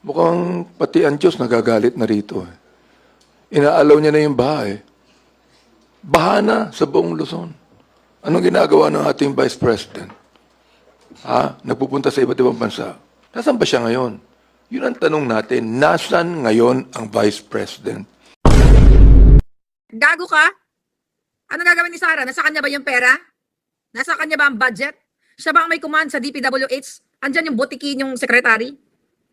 Mukhang pati ang Diyos nagagalit na rito. Inaalaw niya na yung baha eh. Baha na sa buong Luzon. Anong ginagawa ng ating Vice President? Nagpupunta sa iba't ibang bansa. Nasaan ba siya ngayon? Yun ang tanong natin. Nasaan ngayon ang Vice President? Gago ka? Ano gagawin ni Sara? Nasa kanya ba yung pera? Nasa kanya ba ang budget? Siya ba ang may command sa DPWH? Andyan yung botikin yung secretary?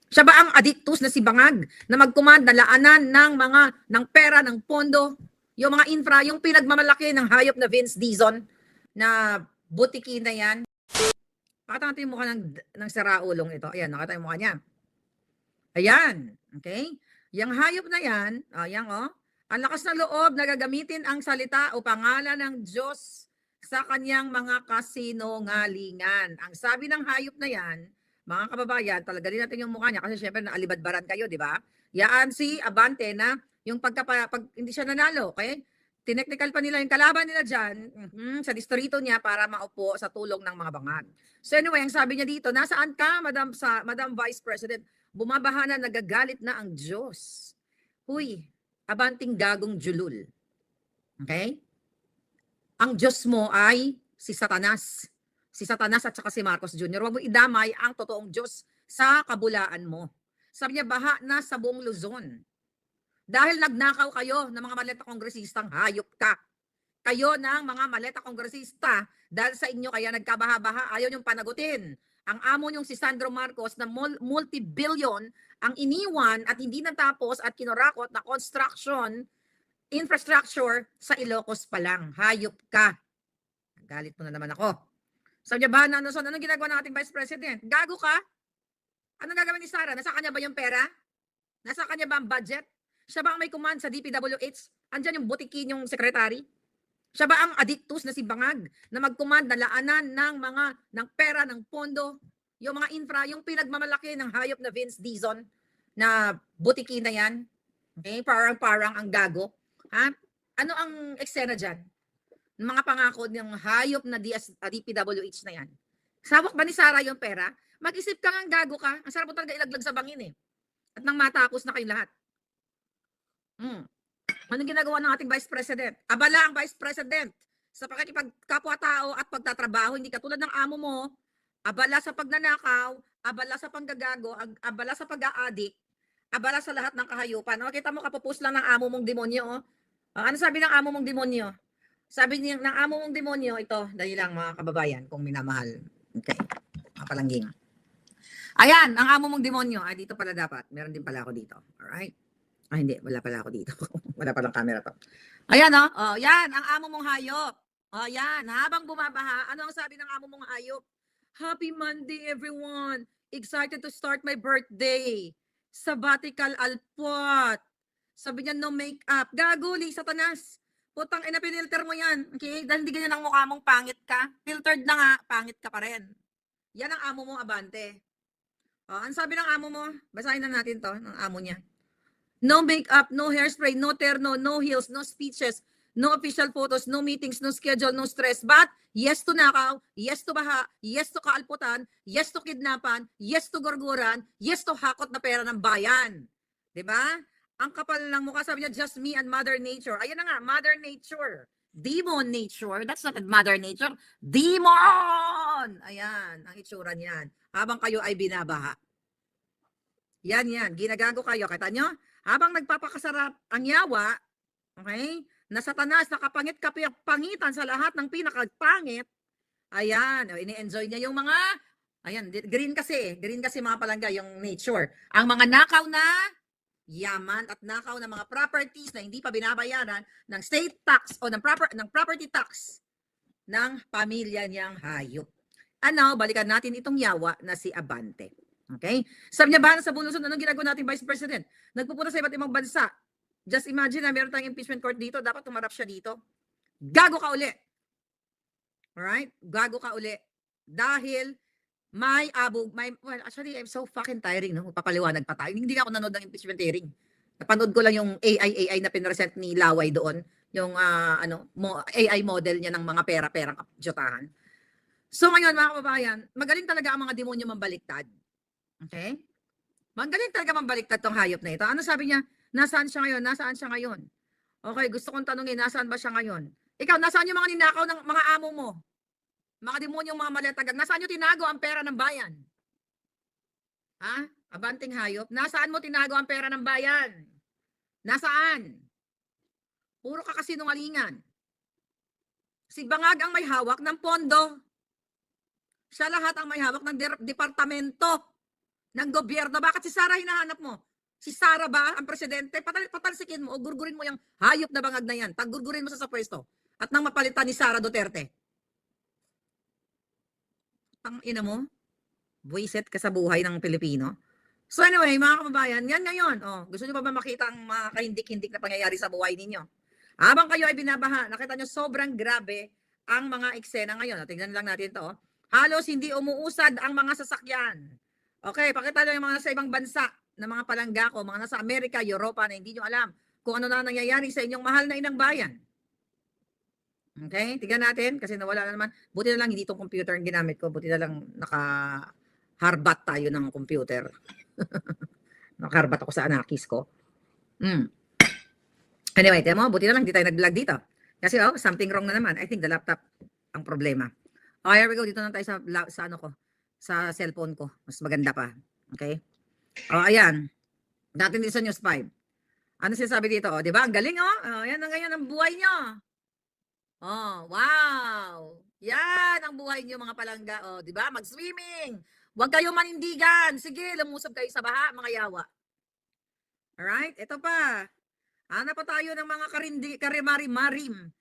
Siya ba ang addictus na si Bangag na mag-command na laanan ng pera, ng pondo, yung mga infra, yung pinagmamalaki ng hayop na Vince Dizon na botikin na yan? Pakita natin yung mukha ng saraulong ito. Ayan, nakita yung mukha niya. Ayan, okay? Yung hayop na yan, ayan ang lakas ng loob na gagamitin ang salita o pangalan ng Diyos sa kanyang mga kasinungalingan. Ang sabi ng hayop na yan, mga kababayan, talaga din natin yung mukha niya kasi syempre naalibadbaran kayo, di ba? Yaan si Abante na yung pag hindi siya nanalo, okay? Tineknikal pa nila yung kalaban nila dyan sa distrito niya para maupo sa tulong ng mga bangag. So anyway, ang sabi niya dito, nasaan ka, Madam Vice President? Bumabaha na, nagagalit na ang Diyos. Huy, abanting gagong julul. Okay? Ang Diyos mo ay si Satanas. Si Satanas at saka si Marcos Jr. Huwag mo idamay ang totoong Diyos sa kabulaan mo. Sabi niya, baha na sa buong Luzon. Dahil nagnakaw kayo ng mga maleta kongresistang hayop ka. Kayo ng mga maleta kongresista, dahil sa inyo kaya nagkabaha-baha, ayaw niyong panagutin. Ang amo niyong si Sandro Marcos na multi-billion ang iniwan at hindi natapos at kinurakot na construction infrastructure sa Ilocos pa lang. Hayop ka. Galit mo na naman ako. Sabi niya, ba, anong ginagawa ng ating Vice President? Gago ka? Anong gagawin ni Sara? Nasa kanya ba yung pera? Nasa kanya ba ang budget? Siya ba ang may command sa DPWH? Andyan yung botikin yung secretary? Siya ba ang addictus na si Bangag na mag-command na laanan ng pera, ng pondo, yung mga infra, yung pinagmamalaki ng hayop na Vince Dizon na botikin na yan? Okay? Parang ang gago. Ha? Ano ang eksena dyan? Mga pangako ng hayop na DPWH na yan. Sawak ba ni Sara yung pera? Mag-isip ka nga, gago ka. Ang sarap mo talaga ilaglag sa bangin eh. At nang matapos na kayong lahat. Anong ginagawa ng ating Vice President? Abala ang Vice President sa pakikipagkapwa-tao at pagtatrabaho. Hindi katulad ng amo mo. Abala sa pagnanakaw, abala sa panggagago, abala sa pag-aadik, abala sa lahat ng kahayupan. O, kita mo, kapupus lang ng amo mong demonyo. Ano sabi ng amo mong demonyo? Sabi niya ng amo mong demonyo, ito, dahil lang mga kababayan, kung minamahal. Okay, mga palangging. Ayan, ang amo mong demonyo. Dito pala dapat. Meron din pala ako dito. Alright? Hindi, wala pala ako dito. Wala palang camera to. Ayan, yan, ang amo mong hayop. Yan, habang bumabaha, ano ang sabi ng amo mong hayop? Happy Monday, everyone. Excited to start my birthday. Sabbatical alpot. Sabi niya, no makeup. Gaguli, Satanas. Putang ina, pinilter mo yan. Okay? Dahil hindi ganyan ang mukha mong pangit ka. Filtered na nga, pangit ka pa rin. Yan ang amo mong Abante. Ano sabi ng amo mo? Basahin na natin to, ng amo niya. No makeup, no hairspray, no terno, no heels, no speeches, no official photos, no meetings, no schedule, no stress. But yes to nakaw, yes to baha, yes to kaalputan, yes to kidnapan, yes to gurguran, yes to hakot na pera ng bayan. 'Di ba? Ang kapal ng mukha, sabi niya, just me and Mother Nature. Ayan na nga, Mother Nature. Demon Nature. That's not Mother Nature. Demon! Ayan, ang itsura niyan. Habang kayo ay binabaha. Yan. Ginagago kayo. Kita nyo? Habang nagpapakasarap ang yawa, okay, na Satanas, nakapangit-pangitan sa lahat ng pinakapangit, ayan, ini-enjoy niya yung mga, ayan, green kasi mga palangga, yung nature. Ang mga nakaw na yaman at nakaw na mga properties na hindi pa binabayaran ng state tax o ng property tax ng pamilya niyang hayop. Balikan natin itong yawa na si Abante. Okay? Sabi niya, ba sa Bulusan, anong ginagawa natin Vice President? Nagpupunta sa iba't ibang bansa. Just imagine na meron tayong impeachment court dito, dapat tumarap siya dito. Gago ka uli. Alright? Gago ka uli. Dahil well, actually, I'm so fucking tiring, no? Papaliwanag pa tayo. Hindi ako nanood ng impeachment hearing. Napanood ko lang yung AI na pinresent ni Laway doon. Yung AI model niya ng mga pera-perang jotahan. So ngayon, mga kababayan, magaling talaga ang mga demonyo mambaliktad. Okay? Magaling talaga mambaliktad tong hayop na ito. Ano sabi niya? Nasaan siya ngayon? Nasaan siya ngayon? Okay, gusto kong tanungin, nasaan ba siya ngayon? Ikaw, nasaan yung mga ninakaw ng mga amo mo? Mga demonyong mga malatagag. Nasaan nyo tinago ang pera ng bayan? Ha? Abanting hayop. Nasaan mo tinago ang pera ng bayan? Nasaan? Puro ka kasinungalingan. Si Bangag ang may hawak ng pondo. Siya lahat ang may hawak ng departamento ng gobyerno. Bakit si Sara hinahanap mo? Si Sara ba ang presidente? Patalsikin mo o gurgurin mo yung hayop na Bangag na yan. Paggurgurin mo sa pwesto. At nang mapalitan ni Sara Duterte. Ang ina mo, buwisit ka sa buhay ng Pilipino. So anyway, mga kababayan, yan ngayon. Oh, gusto niyo pa ba makita ang mga kahindik-hindik na pangyayari sa buhay ninyo? Habang kayo ay binabaha, nakita niyo sobrang grabe ang mga eksena ngayon. Tingnan lang natin to. Halos hindi umuusad ang mga sasakyan. Okay, pakita niyo yung mga nasa ibang bansa na mga palangga ko, mga nasa Amerika, Europa na hindi niyo alam kung ano na nangyayari sa inyong mahal na inang bayan. Okay, tingnan natin kasi nawala na naman. Buti na lang hindi itong computer ang ginamit ko. Buti na lang naka-harbat tayo ng computer. Nakaharbat ako sa anakis ko. Anyway, tiyan mo, buti na lang hindi tayo nag-vlog dito. Kasi something wrong na naman. I think the laptop ang problema. Oh, here we go. Dito na tayo sa ano ko, sa cellphone ko. Mas maganda pa. Okay? Oh, ayan. Dating din sa News 5. Ano sinasabi dito? Oh, di ba? Ang galing, oh. Oh, yan ang ngayon ang buhay nyo. Oh, wow. Yan ang buhay niyo mga palangga. Oh, 'di ba? Mag-swimming. Huwag kayo manindigan. Sige, lumusog kayo sa baha, mga yawa. Alright? Ito pa. Hanap pa tayo ng mga karimari-marim.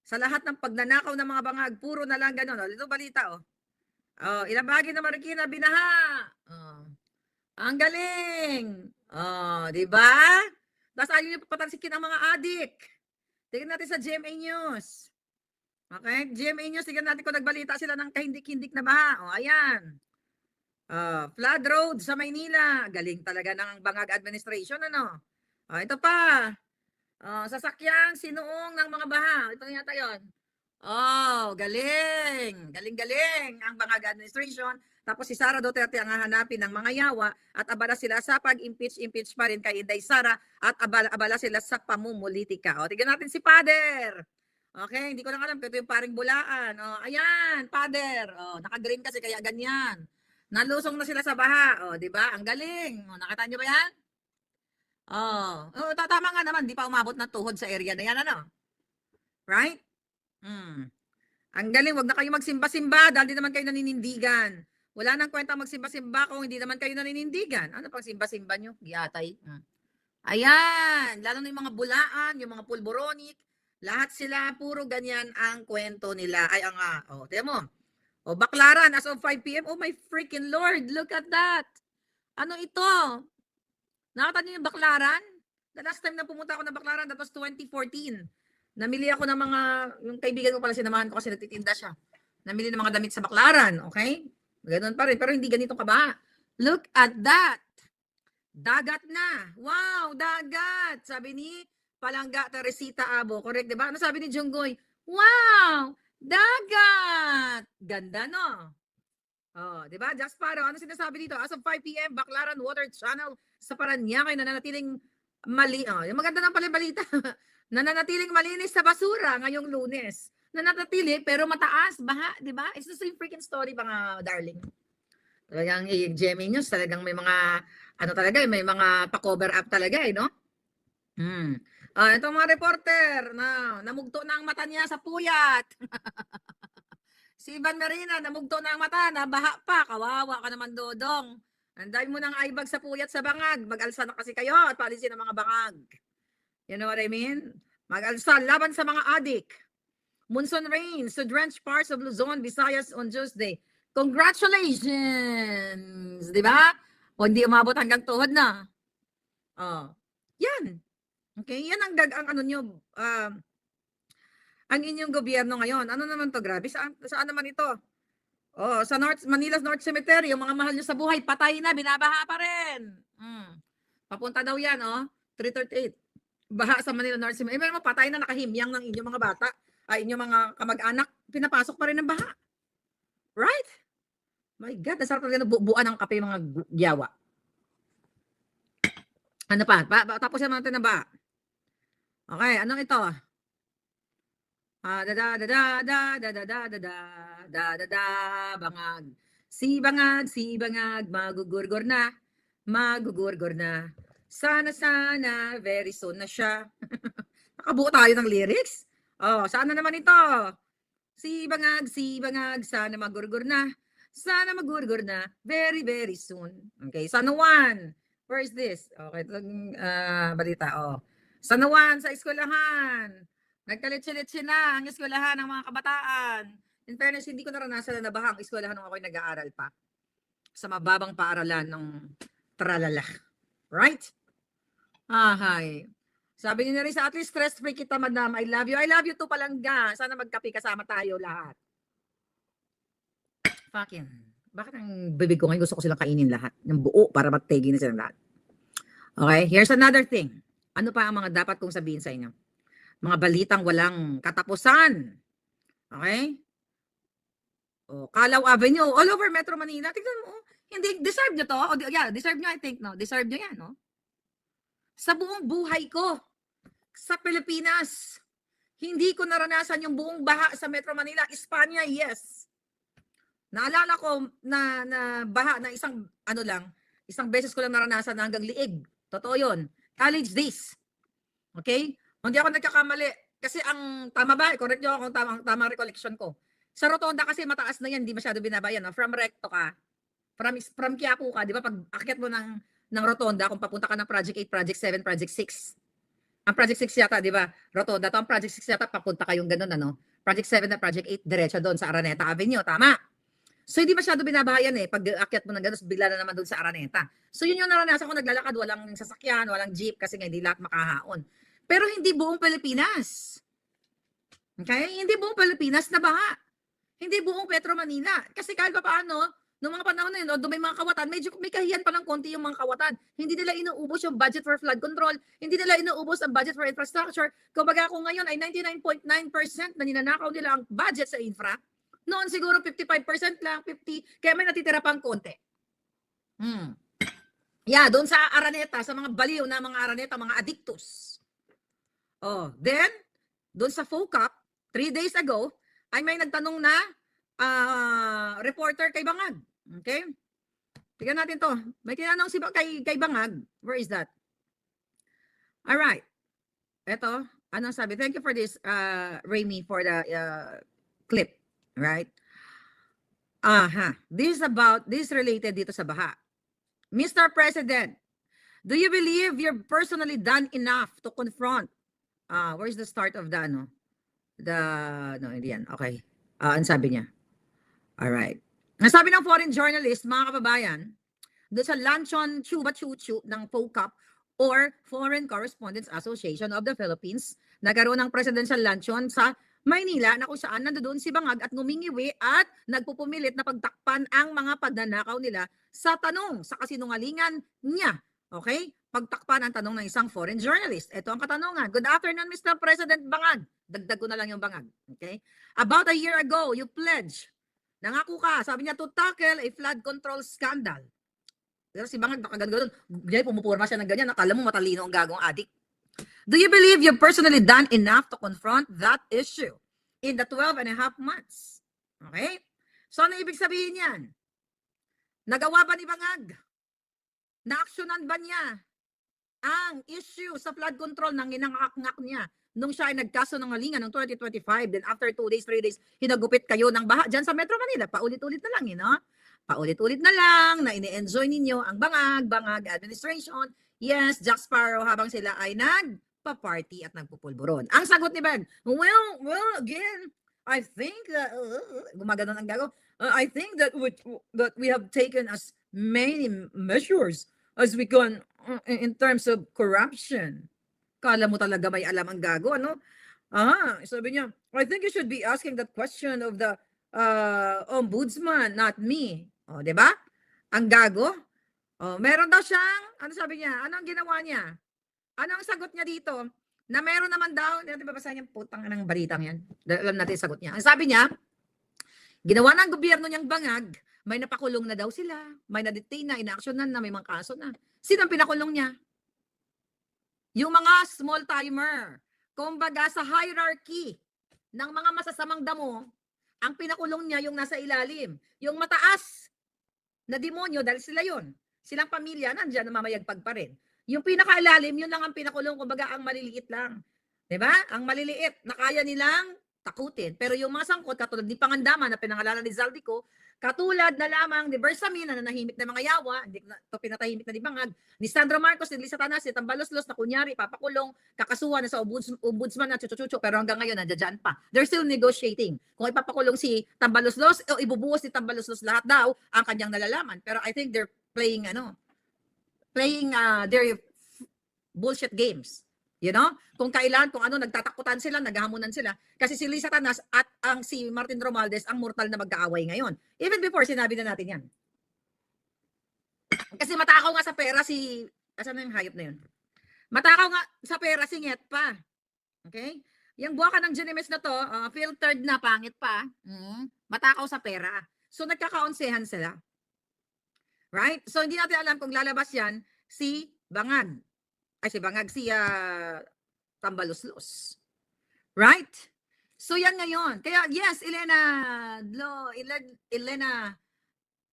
Sa lahat ng pagnanakaw ng mga bangag, puro na lang ganun. Oh, ito balita, oh. Oh, ilang bahagi na Marikina binaha. Oh. Ang galing. Oh, 'di ba? Tapos ayaw niyo patansikin ang mga adik. Tingnan natin sa GMA News. Okay, GMA News, tignan natin kung nagbalita sila ng kahindik-hindik na baha. O, ayan. Flood road sa Maynila. Galing talaga ng Bangag administration, ano? Ito pa. Sasakyang sinuong ng mga baha. Ito yata yun. Oh, galing. Galing-galing ang Bangag administration. Tapos si Sara Duterte ang hahanapin ng mga yawa at abala sila sa pag-impeach pa rin kay Inday Sara at abala sila sa pamumulitika. O, tignan natin si Pader. Okay, hindi ko lang alam kung ito yung paring bulaan. Oh, ayan, Pader. Oh, naka-green kasi kaya ganyan. Nalusong na sila sa baha. Oh, 'di ba? Ang galing. Oh, nakita niyo ba 'yan? Tama nga naman, di pa umabot na tuhod sa area na 'yan, ano? Right? Ang galing, wag na kayo magsimba-simba dahil di naman kayo naninindigan. Wala nang kwenta magsimba-simba kung hindi naman kayo naninindigan. Ano pang simba-simba nyo? Giyatay. Ayan, lalo na yung mga bulaan, yung mga pulboronic, lahat sila, puro ganyan ang kwento nila. Ay, tiyan mo. Baklaran, as of 5 p.m. Oh my freaking Lord, look at that. Ano ito? Nakita niyo yung Baklaran? The last time na pumunta ako ng Baklaran, that was 2014. Namili ako ng mga, yung kaibigan ko pala, sinamahan ko kasi nagtitinda siya. Namili ng mga damit sa Baklaran, okay? Ganun pa rin, pero hindi ganito kabaha. Look at that. Dagat na. Wow, dagat. Sabi ni Palangga Teresita Abo. Correct, di ba? Ano sabi ni Junggoy? Wow, dagat. Ganda, no? Oh, di ba? Just para, ano sinasabi dito? As of 5 p.m., Baclaran Water Channel sa Paranaque na nanatiling yung maganda ng pala balita. Nananatiling malinis sa basura ngayong Lunes. Nananatili pero mataas, baha, di ba? It's the same freaking story, mga darling. Talagang GMA News, talagang may mga, may mga pa-cover up talaga, no? Itong mga reporter na namugto na ang mata niya sa puyat. Si Ivan Marina, namugto na ang mata, nabaha pa. Kawawa ka naman, Dodong. Anday mo ng aibag sa puyat sa bangag. Mag-alsa na kasi kayo at palisin ang mga bangag. You know what I mean? Mag-alsa laban sa mga adik. Monsoon rains to drench parts of Luzon, Visayas on Tuesday. Congratulations! Di ba? O hindi umabot hanggang tuhod na. Yan. Okay, yan ang nyo, ang inyong gobyerno ngayon. Ano naman to, grabe? Saan naman ito? Sa Manila's North Cemetery, yung mga mahal nyo sa buhay, patay na, binabaha pa rin. Papunta daw yan, 338. Baha sa Manila North Cemetery. May patay na, nakahimyang ng inyong mga bata, inyong mga kamag-anak, pinapasok pa rin ng baha. Right? My God, nasarap talaga na buuan ng kape mga yawa. Ano pa? Tapusin natin na ba? Okay, anong ito? Da da da da da da da da da da bangag. Si bangag, magugurgor na, magugurgor na. Sana, very soon na siya. Nakabuo tayo ng lyrics? Oh, sana naman ito. Si bangag, sana magurgur na. Sana magurgur na, very, very soon. Okay, San Juan. Where is this? Okay, itong balita. Oh. San Juan, sa eskwelahan. Nagkalitsi-litsi na ang eskwelahan ng mga kabataan. In fairness, hindi ko naranasan na nabaha ang eskwelahan nung ako'y nag-aaral pa. Sa mababang paaralan ng tralala. Right? Hi. Sabi niyo na rin sa at least stress-free kita, madam. I love you. I love you too, palangga. Sana magkape kasama tayo lahat. Fucking. Bakit ang bibig ko ngayon gusto ko silang kainin lahat? Yung buo para magtegi na silang lahat. Okay, here's another thing. Ano pa ang mga dapat kong sabihin sa inyo? Mga balitang walang katapusan. Okay? O, Calao Avenue, all over Metro Manila. Tignan mo, hindi, deserve nyo to. O, yeah, deserve nyo, I think, no? Deserve nyo yan, no? Sa buong buhay ko, sa Pilipinas, hindi ko naranasan yung buong baha sa Metro Manila. Espanya, yes. Naalala ko na baha na isang beses ko lang naranasan na hanggang liig. Totoo yun. College days. Okay? Hindi ako nagkakamali. Kasi ang tama ba? Correct nyo kung tamang recollection ko. Sa Rotonda kasi mataas na yan, hindi masyado binabayan. No? From Recto ka, from Quiapo ka, di ba? Pag akyat mo ng Rotonda, kung papunta ka ng Project 8, Project 7, Project 6. Ang Project 6 yata, di ba? Rotonda. Ito ang Project 6 yata, papunta kayong ganun, ano? Project 7 na Project 8, diretso doon sa Araneta Avenue. Tama. So, hindi masyado binabayan eh. Pag akyat mo ng ganun, bigla na naman doon sa Araneta. So, yun yung naranasan ko, naglalakad, walang sasakyan, walang jeep, kasi nga hindi lahat makahaon. Pero hindi buong Pilipinas. Okay? Hindi buong Pilipinas na baha. Hindi buong Metro Manila. Kasi kahit pa paano, noong mga panahon na yun, doon may mga kawatan, medyo may kahiyan pa ng konti yung mga kawatan. Hindi nila inuubos yung budget for flood control. Hindi nila inuubos ang budget for infrastructure. Kumbaga kung ngayon ay 99.9% na ninanakaw nila ang budget sa infra, noon siguro 55% lang, 50%, kaya may natitira pang konti. Yeah, doon sa Araneta, sa mga baliw na mga Araneta, mga addictus. Oh, then, doon sa FOCAP, 3 days ago, ay may nagtanong na reporter kay Bangag. Okay? Tignan natin to. May tinanong si kay Bangag. Where is that? All right. Ito, anong sabi? Thank you for this, Remy, for the clip. Right? This related dito sa baha. Mr. President, do you believe you're personally done enough to confront? Where's the start of the no, hindi yan. Okay. Ang sabi niya. All right. Ang sabi ng foreign journalist, mga kababayan, doon sa Luncheon Chuba Chuchu ng FOCAP or Foreign Correspondents Association of the Philippines, nagkaroon ng presidential luncheon sa Maynila na kung saan nandoon si Bangag at ngumingiwi at nagpupumilit na pagtakpan ang mga pagnanakaw nila sa tanong sa kasinungalingan niya. Okay? Pagtakpan ang tanong ng isang foreign journalist. Ito ang katanungan. Good afternoon, Mr. President Bangag. Dagdag ko na lang yung Bangag. Okay? About a year ago, you pledged, nangako ka, sabi niya, to tackle a flood control scandal. Pero si Bangag nakagano'n, pumupurma siya ng ganyan, nakala mo matalino ang gagong adik. Do you believe you've personally done enough to confront that issue in the 12 and a half months? Okay? So, ano ibig sabihin yan? Nagawa ba ni Bangag? Na-actionan ba niya ang issue sa flood control nang inangak-ngak niya nung siya ay nagkaso ng halingan ng 2025? Then after 2 days, 3 days, hinagupit kayo ng baha dyan sa Metro Manila. Paulit-ulit na lang, no? Paulit-ulit na lang na ini-enjoy ninyo ang Bangag administration. Yes, Jack Sparrow habang sila ay nagpa-party at nagpupulburon. Ang sagot ni Bang, well, again, I think that, gumagano ng gago, I think that we have taken as many measures as we can in terms of corruption. Kala mo talaga may alam ang gago, ano? Sabi niya, I think you should be asking that question of the ombudsman, not me. O, di ba? Ang gago. Oh, meron daw siyang, ano sabi niya? Ano ang ginawa niya? Ano ang sagot niya dito? Na meron naman daw, hindi ba basahin niya, putang ng balitang yan. Alam natin sagot niya. Ang sabi niya, ginawa ng gobyerno niyang Bangag, may napakulong na daw sila, may na-detain na, ina-actionan na, may mga kaso na. Sino ang pinakulong niya? Yung mga small timer, kumbaga sa hierarchy ng mga masasamang damo, ang pinakulong niya yung nasa ilalim. Yung mataas na demonyo, dahil sila yun, silang pamilya, nandiyan namamayagpag pa rin. Yung pinakailalim, yun lang ang pinakulong, kumbaga ang maliliit lang. Diba? Ang maliliit na kaya nilang takutin. Pero yung mga sangkot, katulad ni Pangandaman na pinangalanan ni Zaldico, katulad na lamang ni Bersamin na nanahimik na mga yawa, hindi na ito pinatahimik na ni Bangag, ni Sandro Marcos, ni Lisa Tanas, ni Tambaloslos na kunyari papakulong, kakasuhan na sa ombudsman na chuchu pero hanggang ngayon nandiyan pa. They're still negotiating. Kung ipapakulong si Tambaloslos o ibubuhos ni Tambaloslos lahat daw ang kanyang nalalaman. Pero I think they're playing their bullshit games. You know? Kung kailan, kung ano, nagtatakutan sila, naghahamunan sila. Kasi si Lisa Tanas at si Martin Romualdez ang mortal na magkaaway ngayon. Even before, sinabi na natin yan. Kasi matakaw nga sa pera si... Asan na yung hayop na yun? Matakaw nga sa pera si Nyet pa. Okay? Yung buwaka ng Genimes na to, filtered na, pangit pa. Matakaw sa pera. So, nagkakaonsehan sila. Right? So, hindi natin alam kung lalabas yan si Bangag. Si Tambaloslos. Right? So, yan ngayon. Kaya, yes, Elena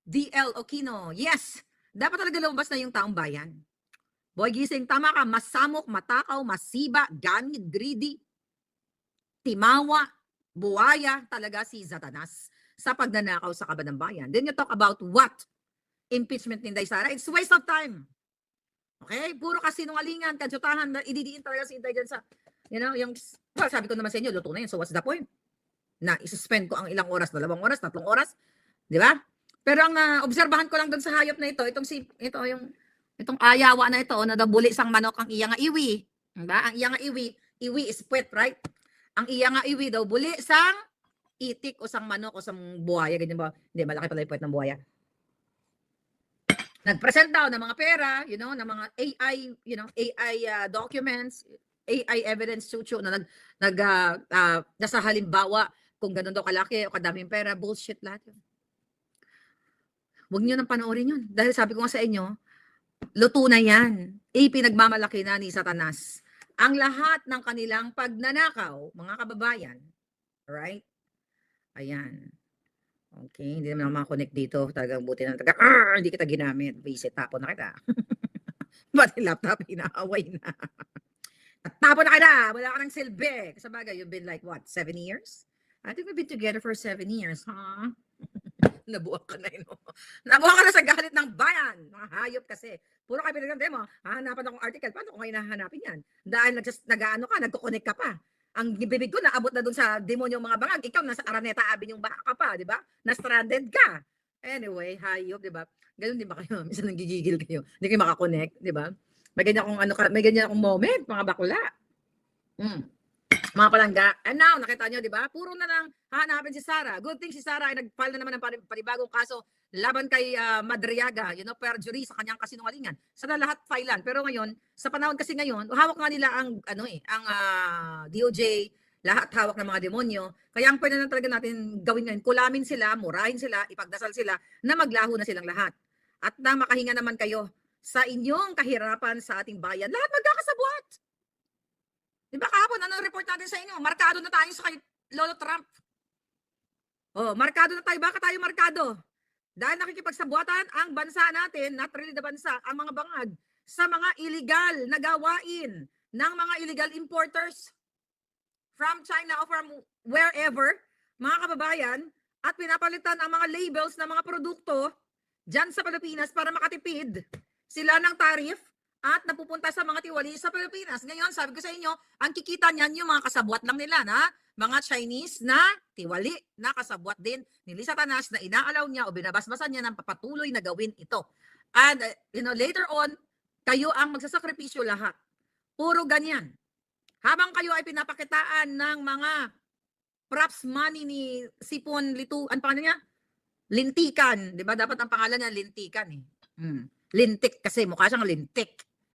D.L. Aquino, yes, dapat talaga lumabas na yung taong bayan. Boy, gising, tama ka, masamok, matakaw, masiba, ganid, greedy, timawa, buwaya, talaga si Satanas sa pagnanakaw sa kaban ng bayan. Then you talk about what? Impeachment ni Inday Sara. It's waste of time. Okay? Puro kasinungalingan, kadyutahan, ididiin talaga si Inday dyan sa, yung, well, sabi ko naman sa inyo, luto na yun. So what's the point? Na isuspend ko ang ilang oras, 2 oras, 3 oras. Di ba? Pero ang obserbahan ko lang doon sa hayop na ito, itong ayawa na ito, na dabuli sang manok ang iya nga iwi. Diba? Ang iya nga iwi is puwet, right? Ang iya nga iwi daw, buli sang itik o sang manok o sang buhaya, ganyan ba? Hindi, malaki pala yung puwet ng buhaya. Nag-present daw ng mga pera, ng mga AI, AI documents, AI evidence, na nasa halimbawa kung ganun daw kalaki o kadaming pera, bullshit lahat yun. Huwag nyo nang panoorin yun. Dahil sabi ko nga sa inyo, luto na yan. Ipinagmamalaki na ni Satanas ang lahat ng kanilang pagnanakaw, mga kababayan. Alright? Ayan. Okay, hindi naman ako makakonect dito. Talagang buti na hindi kita ginamit. Visit, tapon na kita. Ba't yung laptop, inaaway na. Tapon na kita! Wala ka ng silbi. Sabagay, you've been like, what, 7 years? I think we've been together for 7 years, huh? Nabuwak ka na yun. Nabuwak ka na sa galit ng bayan. Mga hayop kasi. Puro kayo pinaganda mo, hahanapan akong article. Paano ko ngayon nahanapin yan? Dahil nagko-connect ka pa. Ang bibig ko naabot na doon sa demonyo mga Bangag. Ikaw nasa Araneta Avenue ka pa, di ba? Na-stranded ka. Anyway, hayop, di ba? Ganun din ba kayo? Minsan nanggigigil kayo. Hindi kayo makakonect, di ba? May ganyan akong moment, mga bakla. Mga palangga. And now, nakita nyo, di ba? Puro na lang hahanapin si Sara. Good thing si Sara ay nag-file na naman ng panibagong kaso laban kay Madriaga, perjury sa kanyang kasinungalingan. Sana lahat filean. Pero ngayon, sa panahon kasi ngayon, hawak nga nila ang DOJ, lahat hawak ng mga demonyo. Kaya ang pwede na talaga natin gawin ngayon, kulamin sila, murahin sila, ipagdasal sila na maglaho na silang lahat. At na makahinga naman kayo sa inyong kahirapan sa ating bayan. Lahat magkakasabwat. Di ba kahapon, anong report natin sa inyo? Markado na tayo sa kay Lolo Trump. Markado na tayo. Baka tayo markado? Dahil nakikipagsabuatan ang bansa natin, not really the bansa, ang mga Bangag, sa mga illegal na gawain ng mga illegal importers from China or from wherever, mga kababayan, at pinapalitan ang mga labels ng mga produkto dyan sa Pilipinas para makatipid sila ng tarif at napupunta sa mga tiwali sa Pilipinas. Ngayon, sabi ko sa inyo, ang kikita niyan yung mga kasabwat lang nila na mga Chinese na tiwali na kasabwat din ni Lisa Tanas na inaalaw niya o binabasbasan niya ng papatuloy na gawin ito. And later on, kayo ang magsasakripisyo lahat. Puro ganyan. Habang kayo ay pinapakitaan ng mga props money ni Sipon ano pangalan niya? Lintikan. Di ba? Dapat ang pangalan niya Lintikan eh. Lintik kasi mukha siyang lintik.